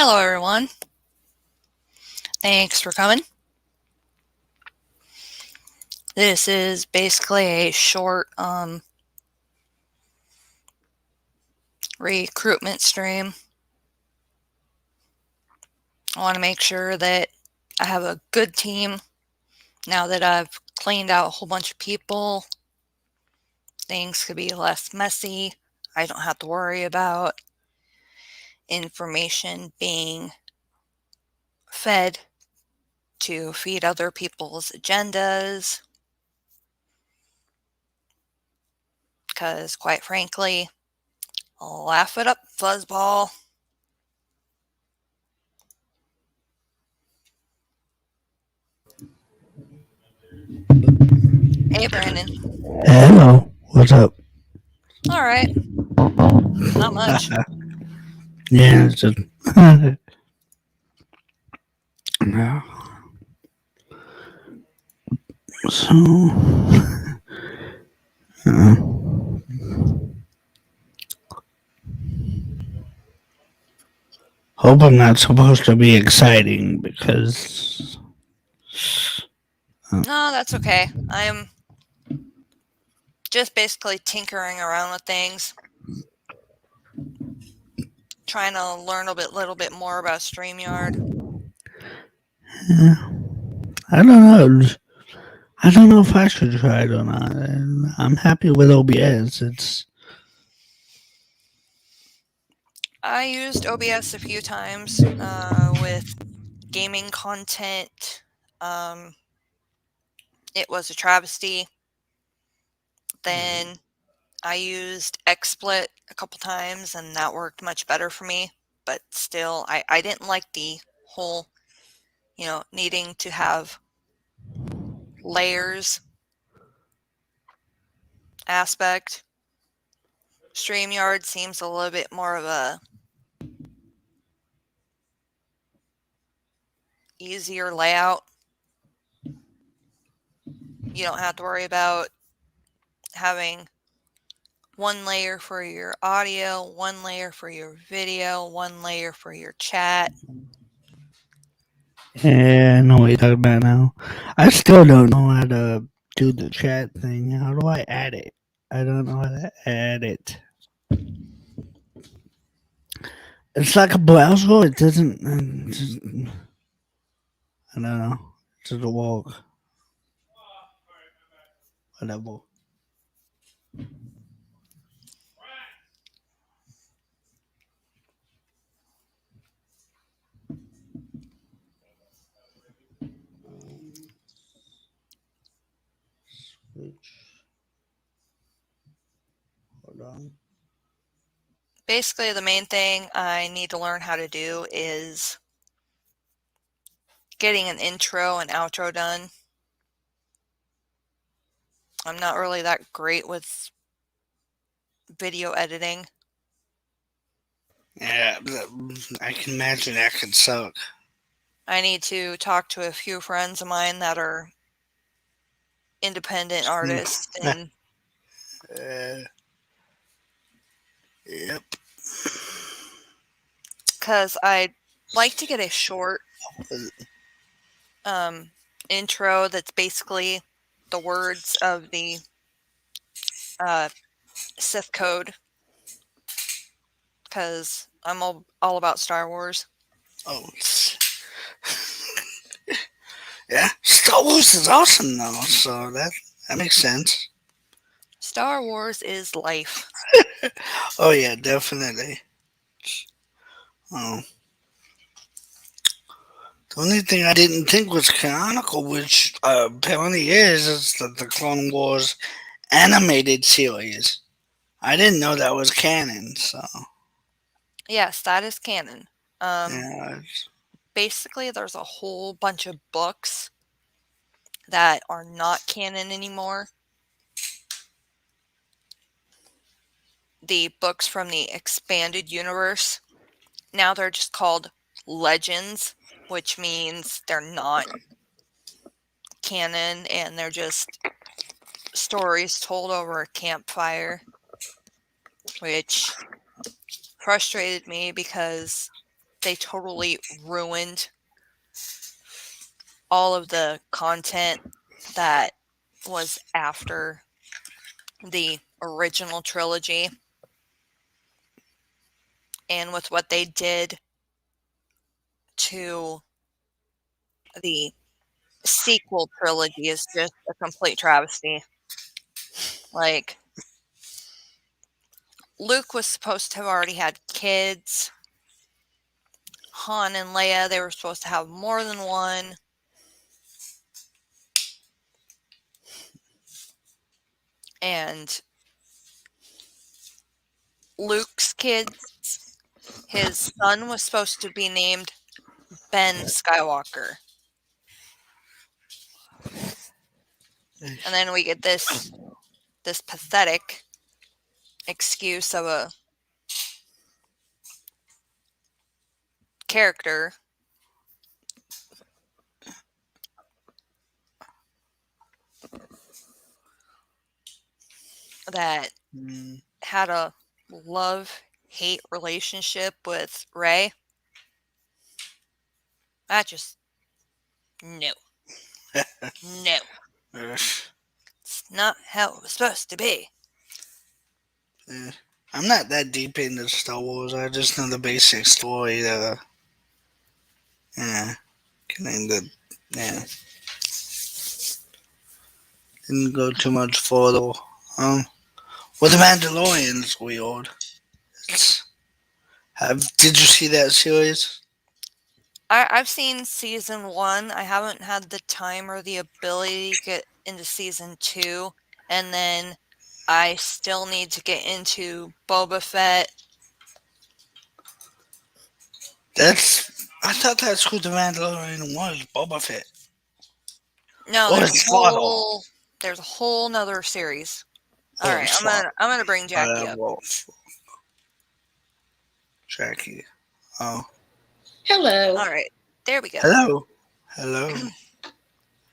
Hello, everyone. Thanks for coming. This is basically a short recruitment stream. I want to make sure that I have a good team now that I've cleaned out a whole bunch of people. Things could be less messy. I don't have to worry about information being fed to feed other people's agendas. Because, quite frankly, laugh it up, fuzzball. Hey, Brandon. Hello, what's up? All right. Not much. Yeah, it's just yeah. So, uh, hope I'm not supposed to be exciting because No, that's okay. I'm just basically tinkering around with things, trying to learn a little bit more about StreamYard. I don't know. I don't know if I should try it or not. I'm happy with OBS. I used OBS a few times with gaming content. It was a travesty. Then I used XSplit a couple times, and that worked much better for me. But still, I didn't like the whole, needing to have layers aspect. StreamYard seems a little bit more of a easier layout. You don't have to worry about having one layer for your audio, one layer for your video, one layer for your chat. Yeah, I know what you're talking about now. I still don't know how to do the chat thing. How do I add it? I don't know how to add it. It's like a browser. It doesn't. I don't know. It doesn't work. Whatever. Switch. Hold on. Basically, the main thing I need to learn how to do is getting an intro and outro done. I'm not really that great with video editing. Yeah, I can imagine that could suck. I need to talk to a few friends of mine that are independent artists and Yep. because I'd like to get a short intro that's basically the words of the Sith code, because I'm all about Star Wars. Oh, yeah. Star Wars is awesome though, so that makes sense. Star Wars is life. Oh yeah, definitely. Oh. The only thing I didn't think was canonical, which apparently is the Clone Wars animated series. I didn't know that was canon, so Yes, that is canon. yeah. Basically, there's a whole bunch of books that are not canon anymore. The books from the expanded universe, now they're just called legends, which means they're not canon and they're just stories told over a campfire, which frustrated me because they totally ruined all of the content that was after the original trilogy. And with what they did to the sequel trilogy is just a complete travesty. Like, Luke was supposed to have already had kids. Han and Leia, they were supposed to have more than one. And Luke's kids, his son was supposed to be named Ben Skywalker. And then we get this pathetic excuse of a character that had a love-hate relationship with Rey. That just no. No. It's not how it was supposed to be. I'm not that deep into Star Wars. I just know the basic story. Yeah, yeah. Didn't go too much further. Well, the Mandalorian's weird. Did you see that series? I've seen season 1. I haven't had the time or the ability to get into season 2. And then I still need to get into Boba Fett. I thought that's who the Mandalorian was, Boba Fett. No, Oh, there's a whole nother series. Oh, All right, I'm gonna bring Jackie up. Jackie. Oh. Hello. All right, there we go. Hello.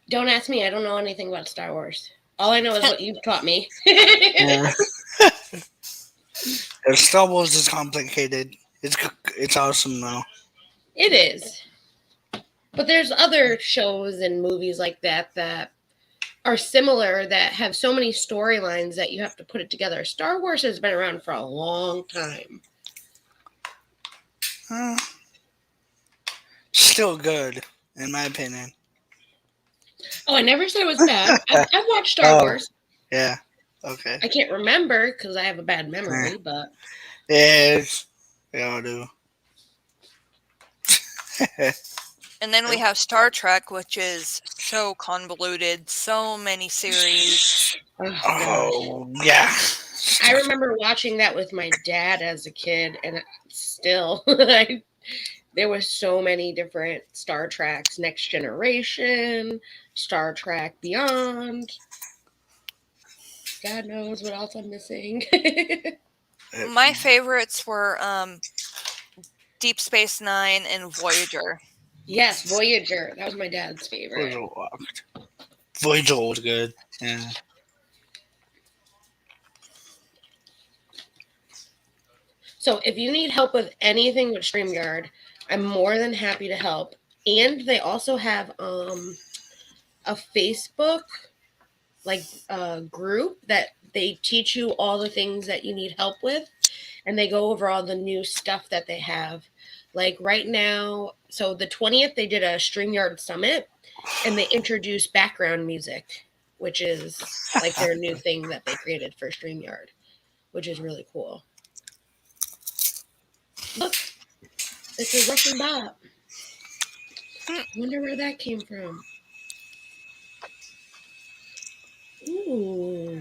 Don't ask me. I don't know anything about Star Wars. All I know is what you've taught me. Yeah. Star Wars is complicated. It's awesome though. It is. But there's other shows and movies like that are similar that have so many storylines that you have to put it together. Star Wars has been around for a long time. Still good, in my opinion. Oh, I never said it was bad. I've watched Star Wars. Yeah. Okay. I can't remember because I have a bad memory, but yeah, I do. And then we have Star Trek, which is so convoluted, so many series. Oh yeah. I remember watching that with my dad as a kid, and still, there was so many different Star Treks, Next Generation, Star Trek Beyond. God knows what else I'm missing. My favorites were Deep Space Nine and Voyager. Yes, Voyager. That was my dad's favorite. Voyager was good. Yeah. So if you need help with anything with StreamYard, I'm more than happy to help. And they also have a Facebook group that they teach you all the things that you need help with, and they go over all the new stuff that they have. Like right now, so the 20th they did a StreamYard Summit, and they introduced background music, which is like their new thing that they created for StreamYard, which is really cool. Look, it's a Russian bot. I wonder where that came from. Ooh.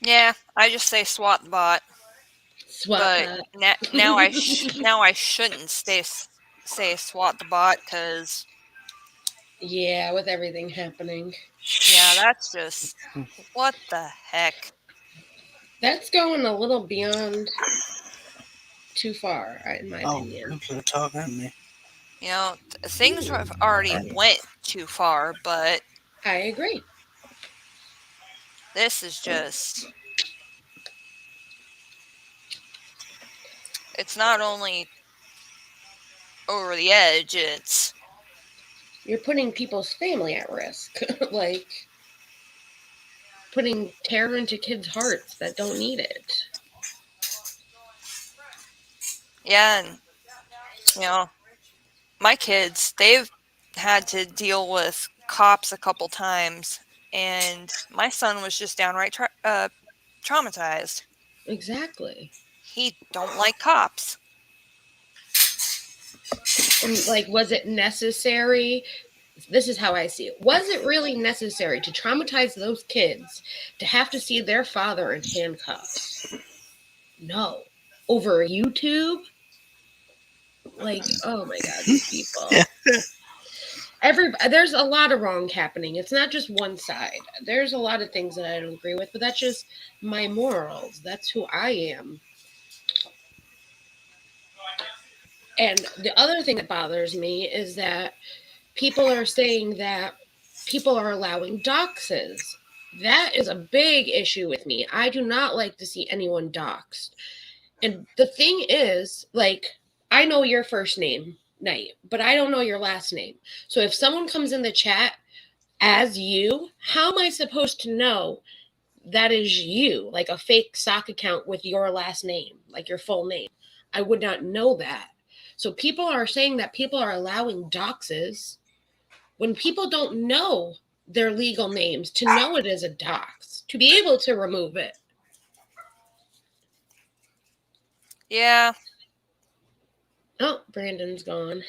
Yeah, I just say SWAT bot. SWAT but bot. now I shouldn't say SWAT the bot because yeah, with everything happening. Yeah, that's just what the heck. That's going a little beyond too far, in my opinion. People are talking at me. You know, things have already went too far, but I agree. This is just it's not only over the edge, it's... You're putting people's family at risk. Like, putting terror into kids' hearts that don't need it. Yeah, and, you know, my kids, they've had to deal with cops a couple times, and my son was just downright traumatized. Exactly. He don't like cops. And, like, was it necessary? This is how I see it. Was it really necessary to traumatize those kids to have to see their father in handcuffs? No. Over YouTube? Like, oh my God, these people. Yeah. There's a lot of wrong happening. It's not just one side. There's a lot of things that I don't agree with, but that's just my morals. That's who I am. And the other thing that bothers me is that people are saying that people are allowing doxes. That is a big issue with me. I do not like to see anyone doxed. And the thing is, like, I know your first name, Nite, but I don't know your last name. So if someone comes in the chat as you, how am I supposed to know that is you? Like a fake sock account with your last name, like your full name. I would not know that. So people are saying that people are allowing doxes when people don't know their legal names, to know it as a dox, to be able to remove it. Yeah. Oh, Brandon's gone.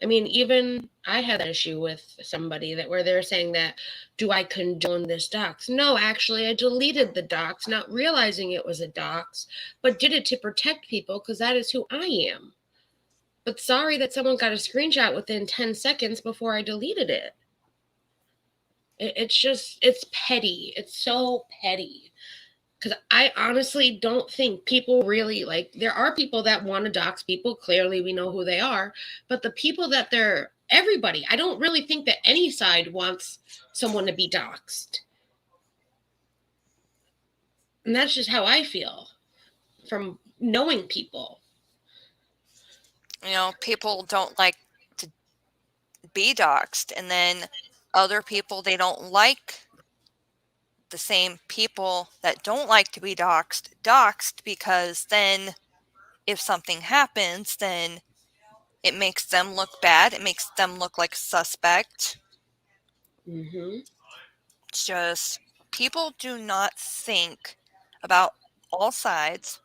I mean, even I had that issue with somebody that where they're saying that, do I condone this dox? No, actually, I deleted the dox, not realizing it was a dox, but did it to protect people because that is who I am. But sorry that someone got a screenshot within 10 seconds before I deleted it. It's petty. It's so petty. Because I honestly don't think people really, like, there are people that want to dox people. Clearly, we know who they are. But the people that everybody, I don't really think that any side wants someone to be doxed. And that's just how I feel from knowing people. You know, people don't like to be doxed, and then other people, they don't like the same people that don't like to be doxed because then if something happens, then it makes them look bad. It makes them look like a suspect. Mm-hmm. It's just, people do not think about all sides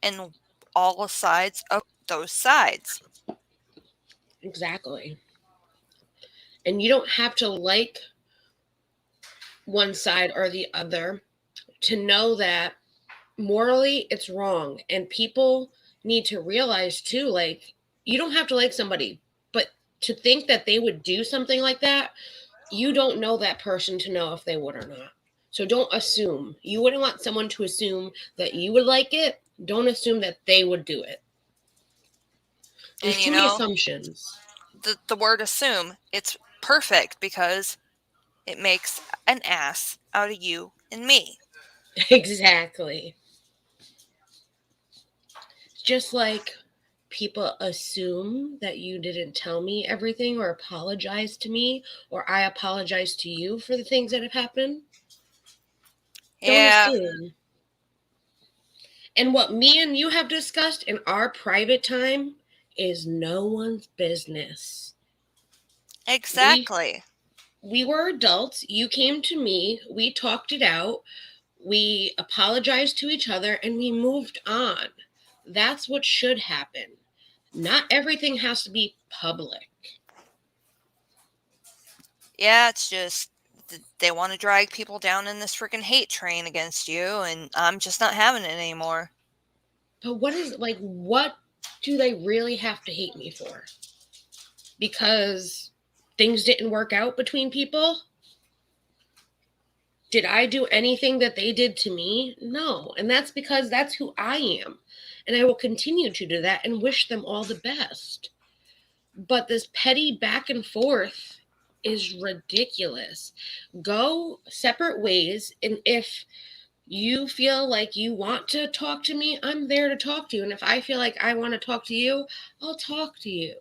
and all sides of those sides. Exactly. And you don't have to like one side or the other to know that morally it's wrong. And people need to realize too, like, you don't have to like somebody, but to think that they would do something like that, you don't know that person to know if they would or not. So don't assume. You wouldn't want someone to assume that you would like it. Don't assume that they would do it. There's And too many assumptions. the word assume, it's perfect because it makes an ass out of you and me. Exactly. Just like people assume that you didn't tell me everything or apologize to me, or I apologize to you for the things that have happened. Don't Yeah, assume. And what me and you have discussed in our private time is no one's business. exactly. We were adults. You came to me. We talked it out. We apologized to each other and we moved on. That's what should happen. Not everything has to be public. Yeah, it's just they want to drag people down in this freaking hate train against you, and I'm just not having it anymore. But what do they really have to hate me for? Because things didn't work out between people? Did I do anything that they did to me? No. And that's because that's who I am. And I will continue to do that and wish them all the best. But this petty back and forth is ridiculous. Go separate ways. And if You feel like you want to talk to me, I'm there to talk to you. And if I feel like I want to talk to you, I'll talk to you.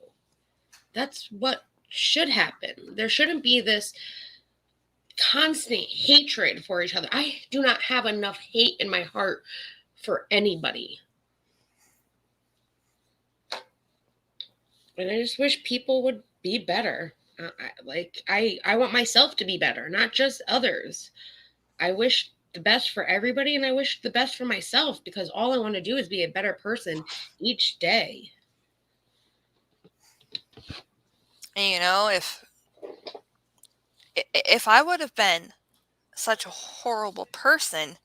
That's what should happen. There shouldn't be this constant hatred for each other. I do not have enough hate in my heart for anybody. And I just wish people would be better. I want myself to be better, not just others. I wish the best for everybody, and I wish the best for myself, because all I want to do is be a better person each day. And if I would have been such a horrible person,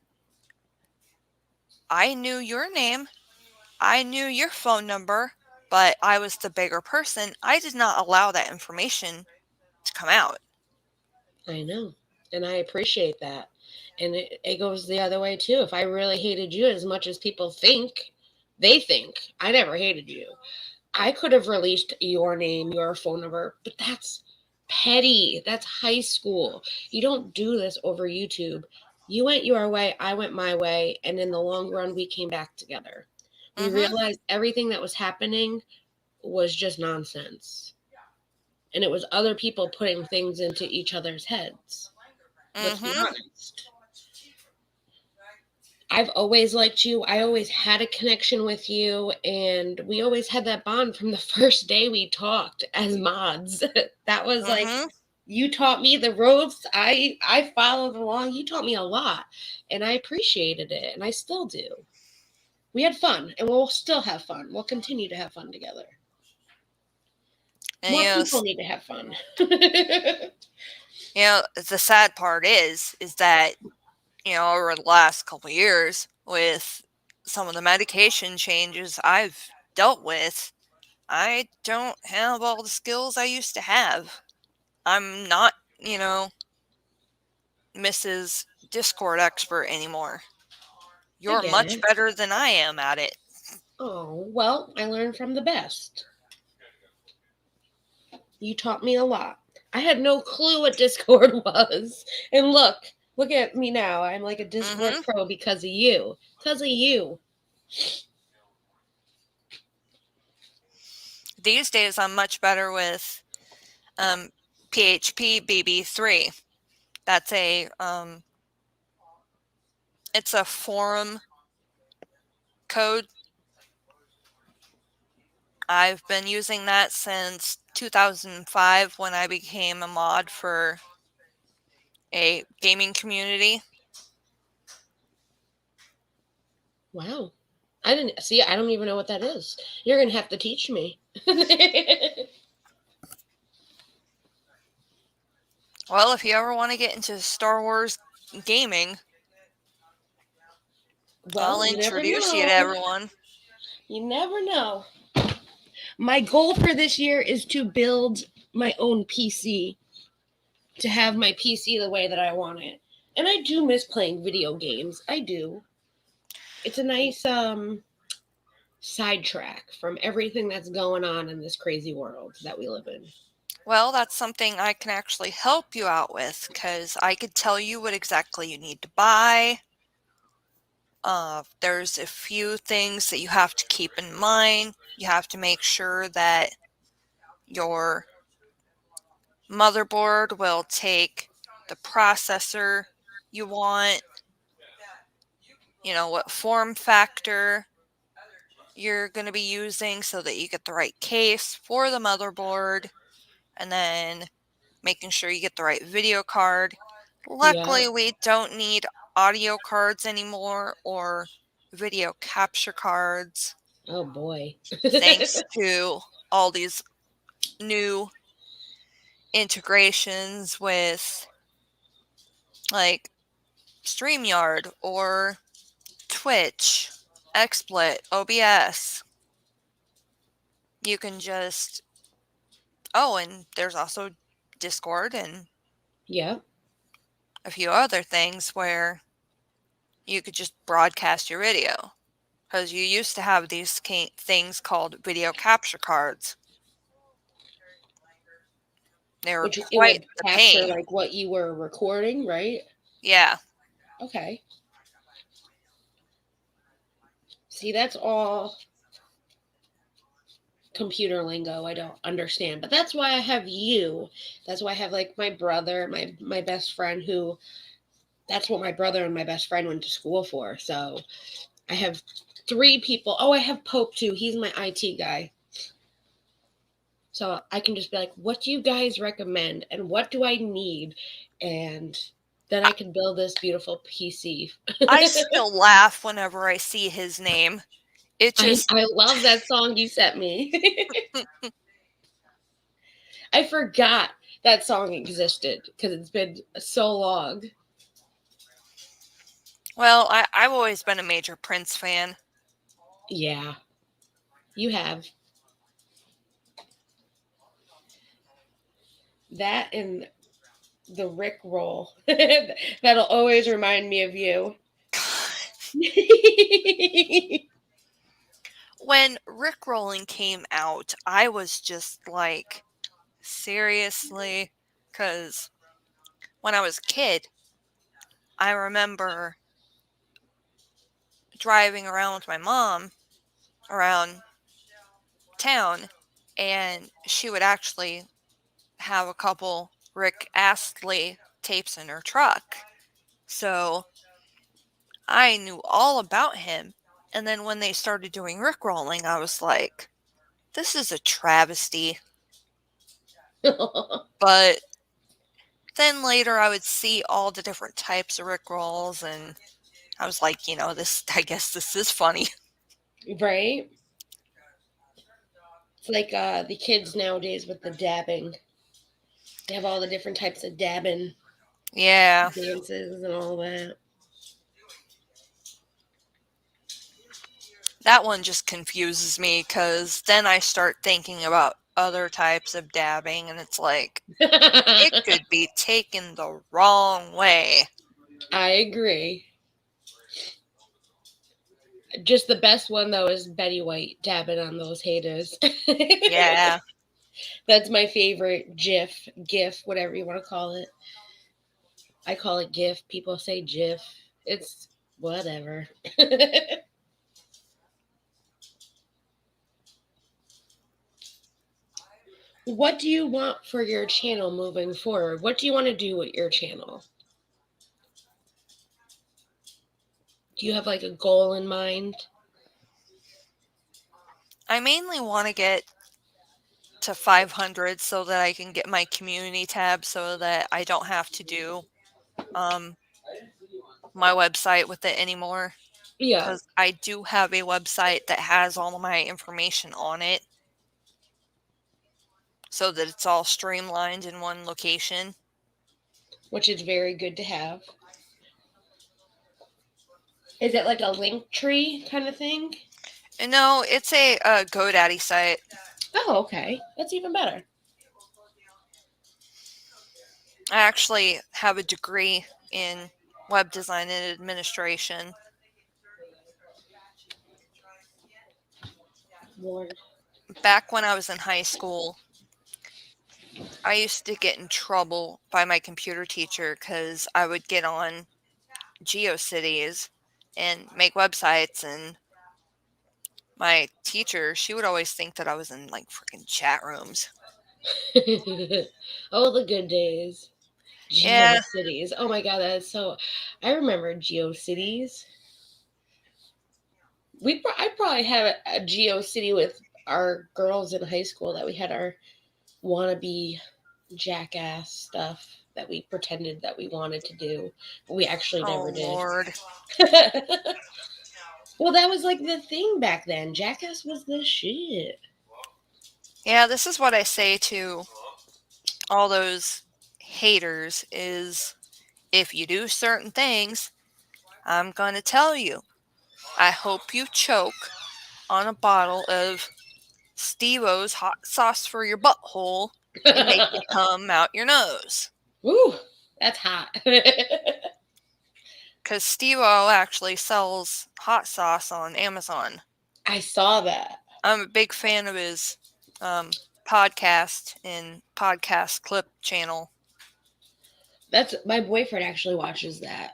I knew your name, I knew your phone number, but I was the bigger person. I did not allow that information to come out. I know. And I appreciate that. And it goes the other way too. If I really hated you as much as people think, they think, I never hated you, I could have released your name, your phone number, but that's petty. That's high school. You don't do this over YouTube. You went your way, I went my way, and in the long run, we came back together. We realized everything that was happening was just nonsense. And it was other people putting things into each other's heads. Let's be honest. I've always liked you. I always had a connection with you, and we always had that bond from the first day we talked as mods. That was like, you taught me the ropes. I followed along. You taught me a lot, and I appreciated it, and I still do. We had fun, and we'll still have fun. We'll continue to have fun together. And more people need to have fun. The sad part is that over the last couple of years, with some of the medication changes I've dealt with, I don't have all the skills I used to have. I'm not, Mrs. Discord expert anymore. You're much better than I am at it. Oh, well, I learned from the best. You taught me a lot. I had no clue what Discord was. And look at me now. I'm like a Discord pro because of you. Because of you. These days, I'm much better with PHP BB3. That's it's a forum code. I've been using that since 2005 when I became a mod for a gaming community. Wow. I don't even know what that is. You're going to have to teach me. Well, if you ever want to get into Star Wars gaming, I'll introduce you to everyone. You never know. My goal for this year is to build my own PC, to have my PC the way that I want it. And I do miss playing video games. I do. It's a nice sidetrack from everything that's going on in this crazy world that we live in. Well, that's something I can actually help you out with, because I could tell you what exactly you need to buy. There's a few things that you have to keep in mind. You have to make sure that your motherboard will take the processor you want, what form factor you're going to be using so that you get the right case for the motherboard, and then making sure you get the right video card. Luckily, we don't need audio cards anymore or video capture cards. Oh boy. Thanks to all these new integrations with like StreamYard or Twitch, XSplit, OBS. You can just and there's also Discord and a few other things where you could just broadcast your video, because you used to have these things called video capture cards. They were quite the capture pain. like what you were recording, right? Yeah. Okay. See, that's all computer lingo I don't understand. But that's why I have you. That's why I have like my brother, my best friend who that's what my brother and my best friend went to school for. So I have 3 people. Oh, I have Pope too. He's my IT guy. So I can just be like, what do you guys recommend? And what do I need? And then I can build this beautiful PC. I still laugh whenever I see his name. It just, I love that song you sent me. I forgot that song existed because it's been so long. well, I've always been a major Prince fan. Yeah, you have. That and the Rick roll. That'll always remind me of you. When Rickrolling came out, I was just like, seriously? Because when I was a kid, I remember driving around with my mom around town, and she would actually have a couple Rick Astley tapes in her truck. So I knew all about him. And then when they started doing Rickrolling, I was like, this is a travesty. But then later I would see all the different types of Rickrolls, and I was like, this, I guess this is funny. Right? It's like the kids nowadays with the dabbing. They have all the different types of dabbing Yeah. dances and all that. That one just confuses me because then I start thinking about other types of dabbing, and it's like, it could be taken the wrong way. I agree. Just the best one though is Betty White dabbing on those haters. Yeah. That's my favorite GIF, whatever you want to call it. I call it GIF. People say GIF. It's whatever. What do you want for your channel moving forward? What do you want to do with your channel? Do you have like a goal in mind? I mainly want to get to 500 so that I can get my community tab so that I don't have to do my website with it anymore. Yeah. Because I do have a website that has all of my information on it so that it's all streamlined in one location. Which is very good to have. Is it like a link tree kind of thing? And no, it's a GoDaddy site. Oh, okay. That's even better. I actually have a degree in web design and administration. Lord. Back when I was in high school, I used to get in trouble by my computer teacher because I would get on GeoCities and make websites, and my teacher, she would always think that I was in like freaking chat rooms. Oh, the good days. Yeah. GeoCities. Oh my god, that is so. I remember GeoCities. I probably had a GeoCity with our girls in high school that we had our wannabe jackass stuff that we pretended that we wanted to do, but we actually never Oh, did. Lord. Well, that was like the thing back then. Jackass was the shit. Yeah, this is what I say to all those haters is if you do certain things, I'm going to tell you. I hope you choke on a bottle of Steve-O's hot sauce for your butthole and make it come out your nose. Ooh, that's hot. Because Steve-O actually sells hot sauce on Amazon. I saw that. I'm a big fan of his podcast and podcast clip channel. That's my boyfriend actually watches that,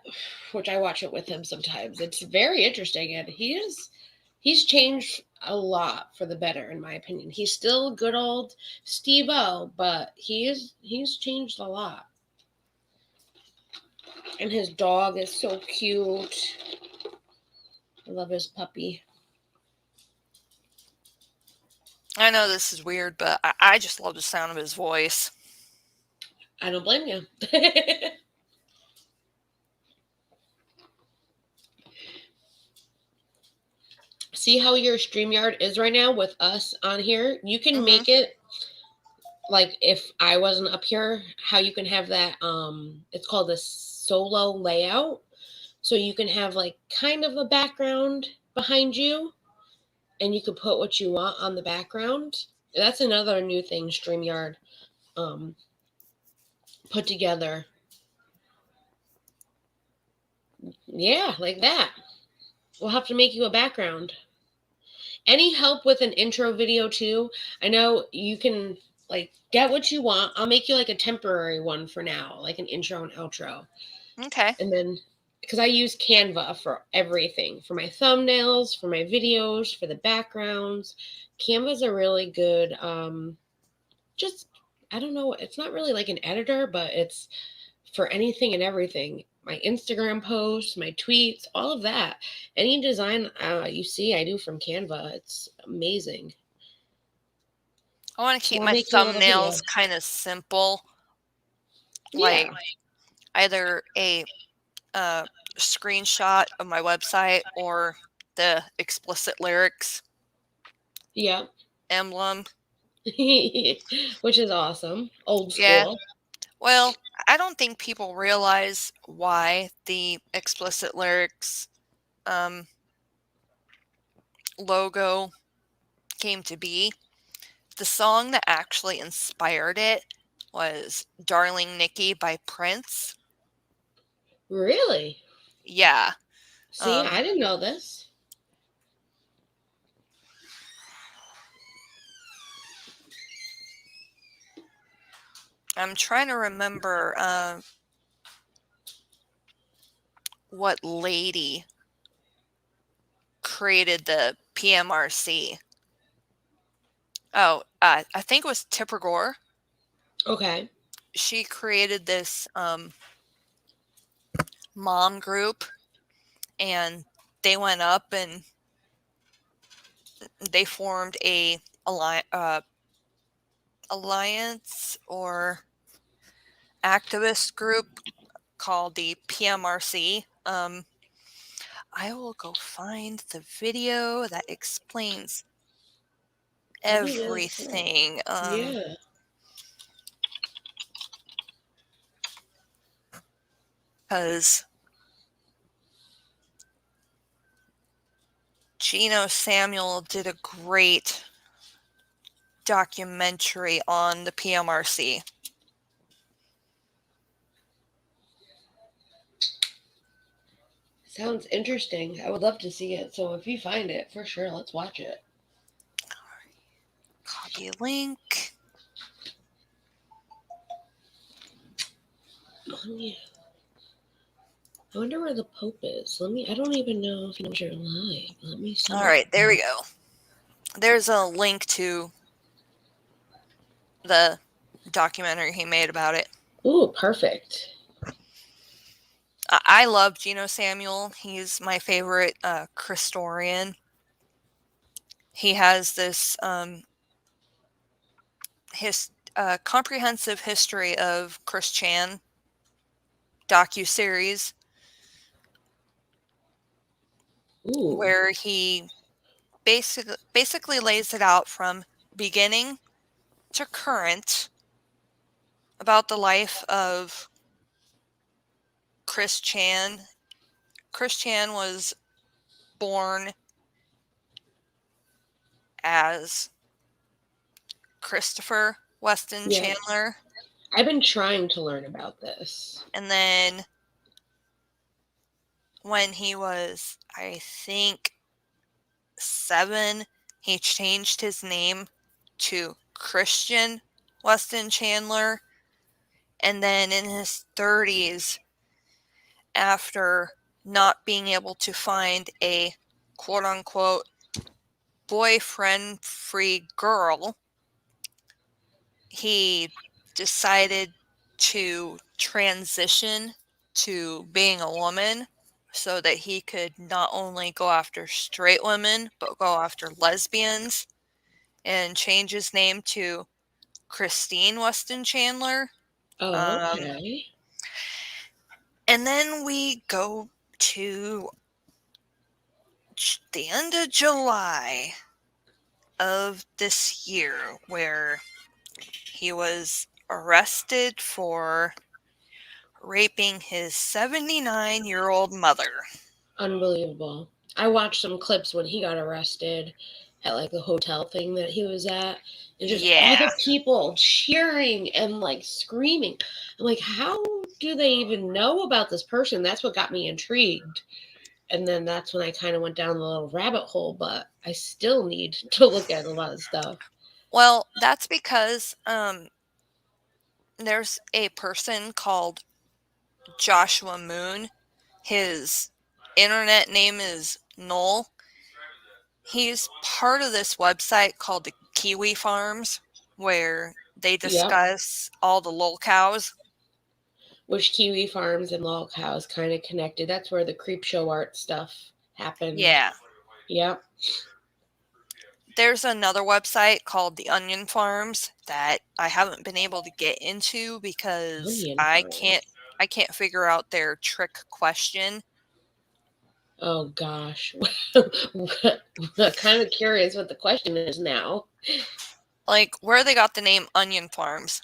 which I watch it with him sometimes. It's very interesting, and He's changed a lot for the better, in my opinion. He's still good old Steve-O, but he's changed a lot. And his dog is so cute. I love his puppy. I know this is weird, but I just love the sound of his voice. I don't blame you. See how your StreamYard is right now with us on here? You can make it like if I wasn't up here, how you can have that it's called a solo layout. So you can have like kind of a background behind you and you can put what you want on the background. That's another new thing StreamYard put together. Yeah, like that. We'll have to make you a background. Any help with an intro video too? I know you can like get what you want. I'll make you like a temporary one for now, like an intro and outro. Okay. And then because I use Canva for everything, for my thumbnails, for my videos, for the backgrounds. Canva's a really good just I don't know, it's not really like an editor, but it's for anything and everything. My Instagram posts, my tweets, all of that. Any design you see I do from Canva, it's amazing. I want to keep I'll my make you a little video. thumbnails kind of simple. Yeah. Like either a screenshot of my website or the explicit lyrics Yeah. emblem. Which is awesome. Old school. Yeah. Well, I don't think people realize why the explicit lyrics logo came to be. The song that actually inspired it was Darling Nikki by Prince. Really? Yeah. See, I didn't know this. I'm trying to remember what lady created the PMRC. Oh, I think it was Tipper Gore. Okay. She created this mom group, and they went up and they formed a alliance or activist group called the PMRC. I will go find the video that explains everything. Yeah. Because Gino Samuel did a great documentary on the PMRC. Sounds interesting. I would love to see it. So if you find it, for sure, let's watch it. Copy link. I wonder where the Pope is. I don't even know if he knows you're live. Let me see. All right, there we go. There's a link to the documentary he made about it. Ooh, perfect. I love Gino Samuel. He's my favorite Christorian. He has this comprehensive history of Chris Chan docuseries. Ooh. Where he basically lays it out from beginning to current about the life of Chris Chan. Chris Chan was born as Christopher Weston Chandler. I've been trying to learn about this. And then when he was, I think, 7, he changed his name to Christian Weston Chandler. And then in his 30s, after not being able to find a quote-unquote boyfriend-free girl, he decided to transition to being a woman so that he could not only go after straight women, but go after lesbians, and change his name to Christine Weston Chandler. Oh, okay. And then we go to the end of July of this year, where he was arrested for raping his 79-year-old mother. Unbelievable. I watched some clips when he got arrested at like the hotel thing that he was at, and just all Yeah. the people cheering and like screaming. I'm like, how do they even know about this person? That's what got me intrigued. And then that's when I kind of went down the little rabbit hole, but I still need to look at a lot of stuff. Well, that's because there's a person called Joshua Moon. His internet name is Null. He's part of this website called the Kiwi Farms, where they discuss all the lolcows. Which Kiwi Farms and Log House kind of connected. That's where the creep show art stuff happened. Yeah. Yep. There's another website called the Onion Farms that I haven't been able to get into because Onion I Farms. can't figure out their trick question. Oh gosh. I'm kind of curious what the question is now. Like, where they got the name Onion Farms.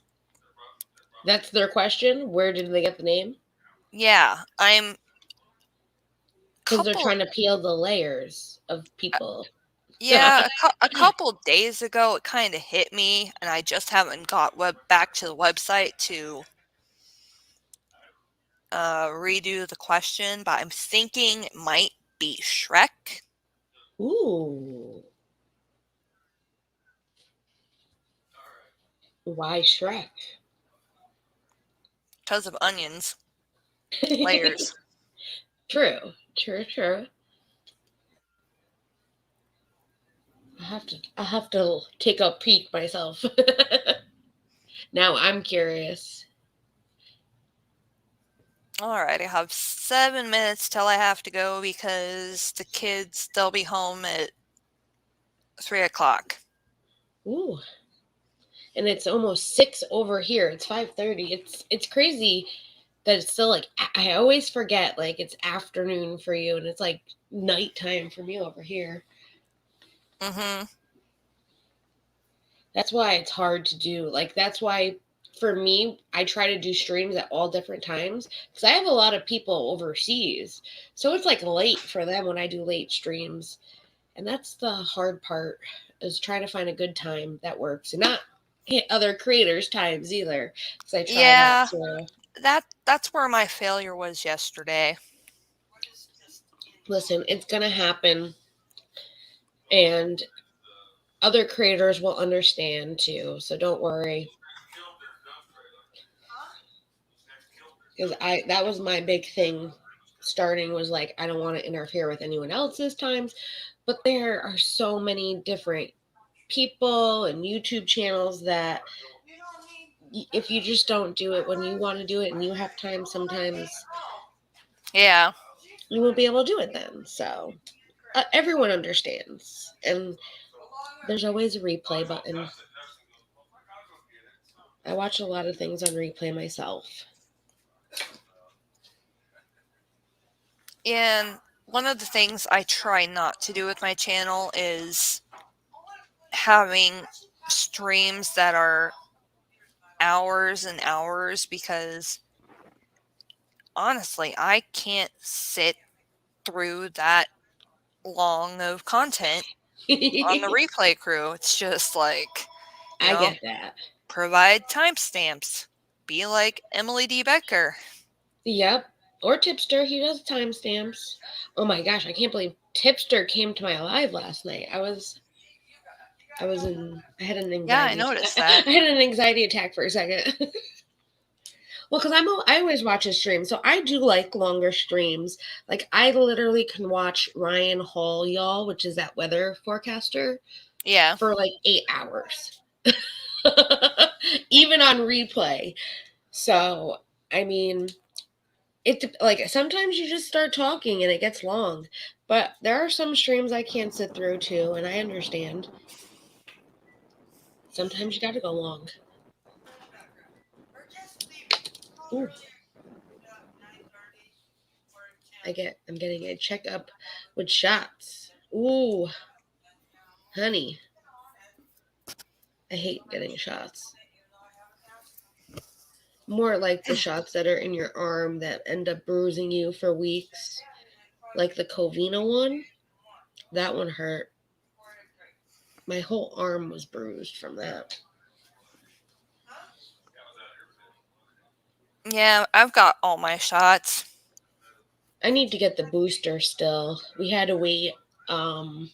That's their question? Where did they get the name? Yeah, I'm Because they're trying to peel the layers of people. Yeah, a couple days ago it kind of hit me, and I just haven't got back to the website to redo the question, but I'm thinking it might be Shrek. Ooh. Why Shrek? Because of onions. Layers. True. I have to take a peek myself. Now I'm curious. Alright, I have 7 minutes till I have to go because the kids, they'll be home at 3 o'clock. Ooh. And it's almost 6 over here. It's 5:30. It's crazy that it's still like, I always forget like it's afternoon for you and it's like nighttime for me over here. Mm-hmm. That's why it's hard to do. Like that's why for me, I try to do streams at all different times because I have a lot of people overseas. So it's like late for them when I do late streams. And that's the hard part, is trying to find a good time that works and not hit other creators' times either. Because I try not to. That's where my failure was yesterday. Listen, it's going to happen. And other creators will understand too. So don't worry. Because that was my big thing starting, was like, I don't want to interfere with anyone else's times. But there are so many different people and YouTube channels that if you just don't do it when you want to do it and you have time, sometimes Yeah. you won't be able to do it then. So everyone understands. And there's always a replay button. I watch a lot of things on replay myself. And one of the things I try not to do with my channel is having streams that are hours and hours, because honestly, I can't sit through that long of content on the replay crew. It's just like, I get that. Provide timestamps. Be like Emily D. Becker. Yep. Or Tipster. He does timestamps. Oh my gosh, I can't believe Tipster came to my live last night. I had an anxiety. Yeah, I noticed that. I had an anxiety attack for a second. Well, because I always watch his stream, so I do like longer streams. Like I literally can watch Ryan Hall, y'all, which is that weather forecaster, Yeah. for like 8 hours, even on replay. So I mean, like sometimes you just start talking and it gets long, but there are some streams I can't sit through too, and I understand. Sometimes you got to go long. Ooh. I'm getting a checkup with shots. Ooh, honey, I hate getting shots. More like the shots that are in your arm that end up bruising you for weeks, like the Covina one. That one hurt. My whole arm was bruised from that. Yeah, I've got all my shots. I need to get the booster still. We had to wait one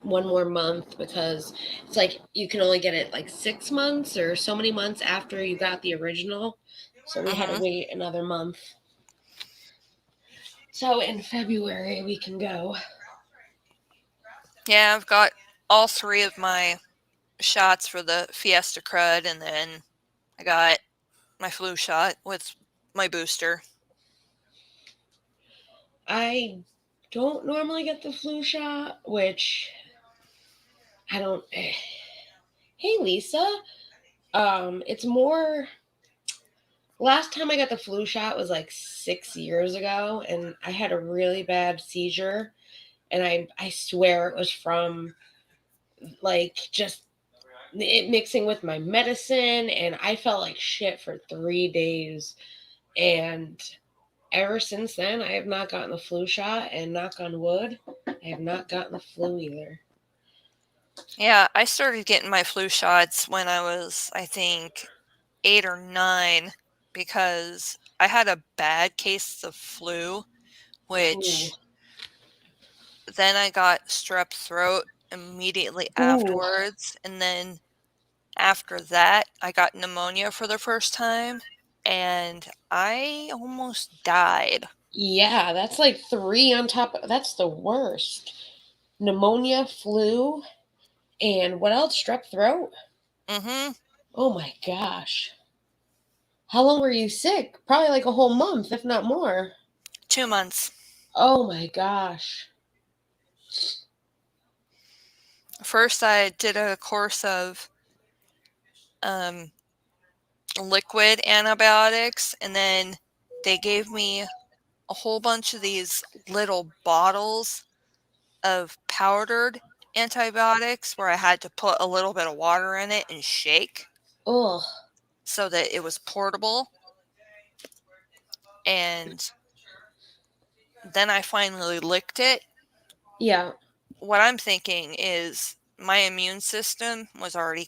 more month because it's like you can only get it like 6 months or so many months after you got the original. So we had to wait another month. So in February we can go. Yeah, I've got all 3 of my shots for the Fiesta crud, and then I got my flu shot with my booster. I don't normally get the flu shot, which I don't. Hey, Lisa. It's more. Last time I got the flu shot was like 6 years ago, and I had a really bad seizure, and I swear it was from like just it mixing with my medicine, and I felt like shit for 3 days, and ever since then I have not gotten the flu shot, and knock on wood, I have not gotten the flu either. Yeah, I started getting my flu shots when I was, I think, 8 or 9, because I had a bad case of flu, which then I got strep throat immediately afterwards, and then after that, I got pneumonia for the first time, and I almost died. Yeah, that's like 3 on top of, that's the worst. Pneumonia, flu, and what else? Strep throat? Mm-hmm. Oh my gosh. How long were you sick? Probably like a whole month, if not more. 2 months. Oh my gosh. First, I did a course of liquid antibiotics, and then they gave me a whole bunch of these little bottles of powdered antibiotics where I had to put a little bit of water in it and shake Ugh. so that it was portable. And then I finally licked it. Yeah. What I'm thinking is my immune system was already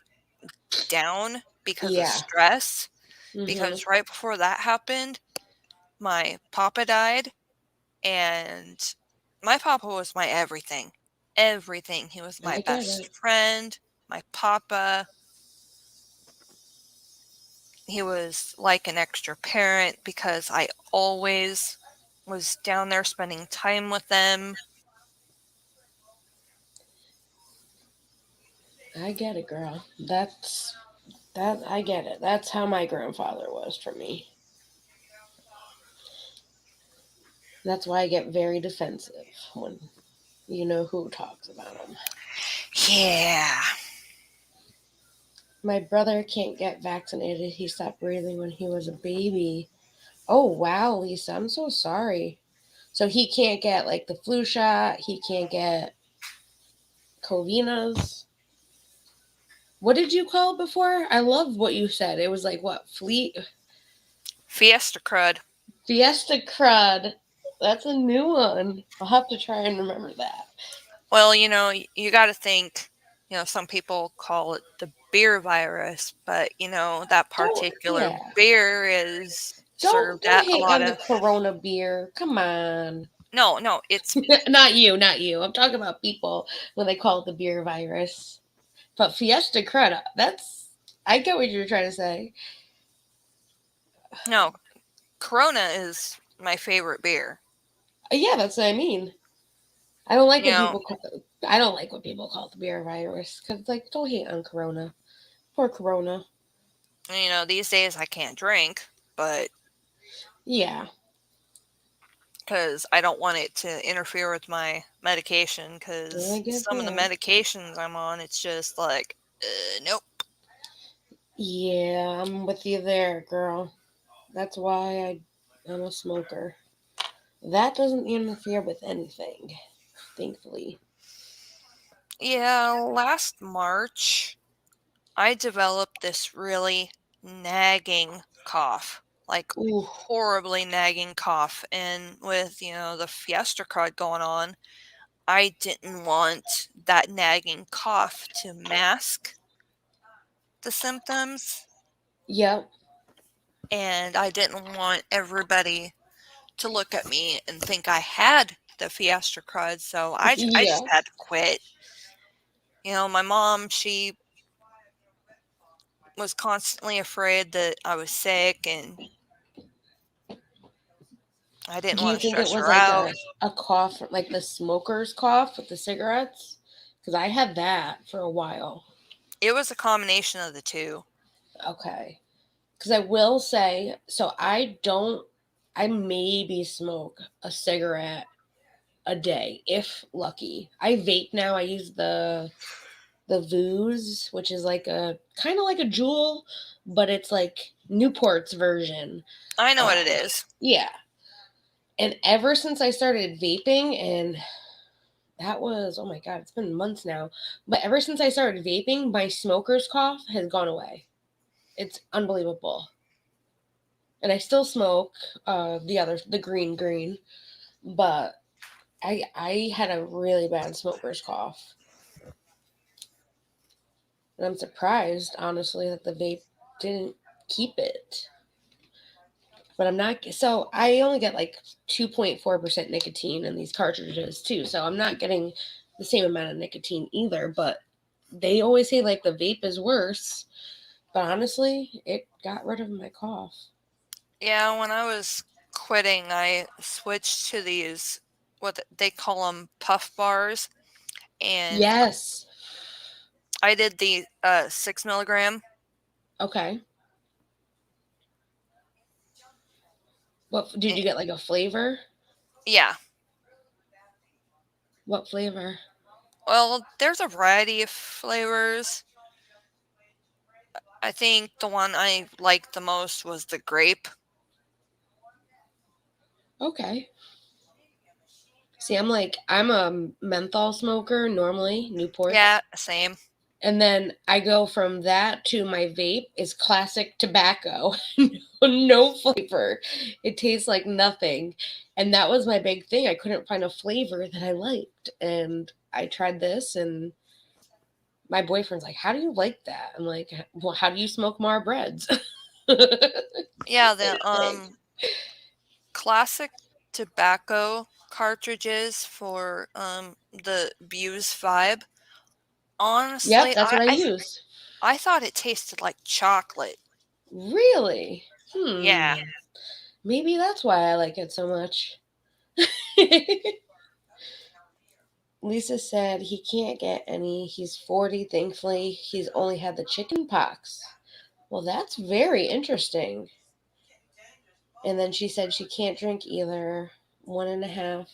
down because of Yeah. stress. Mm-hmm. Because right before that happened, my papa died, and my papa was my everything. Everything. He was my I get best it. friend, my papa. He was like an extra parent because I always was down there spending time with them. I get it, girl. I get it. That's how my grandfather was for me. That's why I get very defensive when you know who talks about him. Yeah. My brother can't get vaccinated. He stopped breathing when he was a baby. Oh, wow, Lisa. I'm so sorry. So he can't get like the flu shot. He can't get Covinas. What did you call it before? I love what you said. It was like what? Fiesta crud. Fiesta crud. That's a new one. I'll have to try and remember that. Well, you got to think, some people call it the beer virus, but, that particular beer is served Don't at a hate lot on the of... Corona beer. Come on. No, it's... Not you. I'm talking about people when they call it the beer virus. But Fiesta crud, I get what you're trying to say. No, Corona is my favorite beer. Yeah, that's what I mean. I don't like You when know, people call, I don't like when people call it the beer virus because like don't hate on Corona. Poor Corona. these days I can't drink, but Yeah, because I don't want it to interfere with my medication. I Because get some of the that. medications I'm on, it's just like, nope. Yeah, I'm with you there, girl. That's why I'm a smoker. That doesn't interfere with anything, thankfully. Yeah, last March, I developed this really nagging cough, like Ooh, horribly nagging cough. And with, the Fiesta card going on, I didn't want that nagging cough to mask the symptoms. yep, And I didn't want everybody to look at me and think I had the Fiesta crud. So I yeah. just had to quit. My mom, she was constantly afraid that I was sick and I didn't Do you want to think it stress was her like out. a cough, like the smoker's cough with the cigarettes? Because I had that for a while. It was a combination of the two. Okay. Because I will say, so I maybe smoke a cigarette a day, if lucky. I vape now. I use the Vooz, which is like a kind of like a Juul, but it's like Newport's version. I know what Uh, it is. yeah. And ever since I started vaping, and that was, oh my God, it's been months now. But ever since I started vaping, my smoker's cough has gone away. It's unbelievable. And I still smoke the green, but I had a really bad smoker's cough. And I'm surprised, honestly, that the vape didn't keep it. But I'm not, so I only get like 2.4% nicotine in these cartridges too. So I'm not getting the same amount of nicotine either. But they always say like the vape is worse. But honestly, it got rid of my cough. Yeah, when I was quitting, I switched to these, what they call them, puff bars. And Yes. I did the 6 milligram. Okay. What did Eh, you get, like a flavor? Yeah. What flavor? Well, there's a variety of flavors. I think the one I liked the most was the grape. Okay. See, I'm a menthol smoker normally, Newports. Yeah, same. And then I go from that to my vape is classic tobacco. No flavor. It tastes like nothing. And that was my big thing. I couldn't find a flavor that I liked. And I tried this and my boyfriend's like, "How do you like that?" I'm like, "Well, how do you smoke Mar breads?" Yeah, Same the thing. classic tobacco cartridges for the Buse Vibe. Yep, Honestly, that's what I use. I thought it tasted like chocolate. Really? Yeah. Maybe that's why I like it so much. Lisa said he can't get any. He's 40, thankfully. He's only had the chicken pox. Well, that's very interesting. And then she said she can't drink either. 1.5.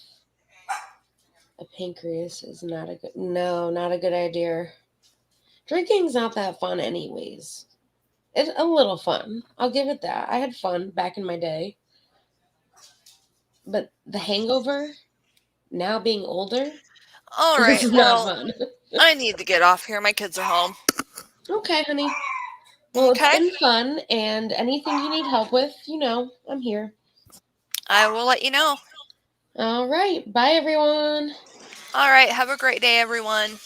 A pancreas is not a good, no, not a good idea. Drinking's not that fun, anyways. It's a little fun. I'll give it that. I had fun back in my day. But the hangover, now being older, All right. is not Well, fun. I need to get off here. My kids are home. Okay, honey. Well, it's Okay. been fun, and anything you need help with, I'm here. I will let you know. All right. Bye, everyone. All right. Have a great day, everyone.